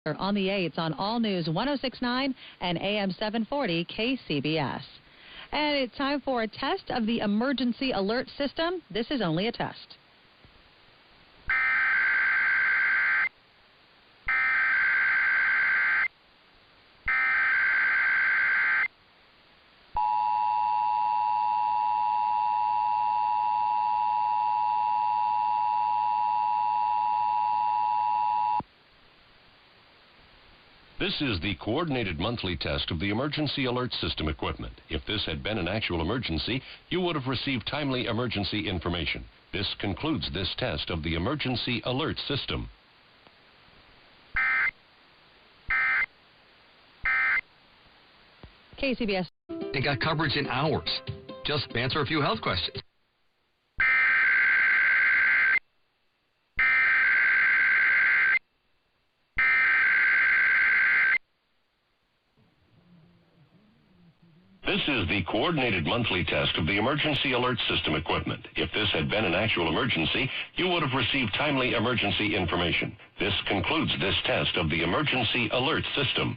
On the 8th on All News 106.9 and AM 740 KCBS. And it's time for a test of the emergency alert system. This is only a test. This is the coordinated monthly test of the emergency alert system equipment. If this had been an actual emergency, you would have received timely emergency information. This concludes this test of the emergency alert system. KCBS. They got coverage in hours. Just answer a few health questions. This is the coordinated monthly test of the emergency alert system equipment. If this had been an actual emergency, you would have received timely emergency information. This concludes this test of the emergency alert system.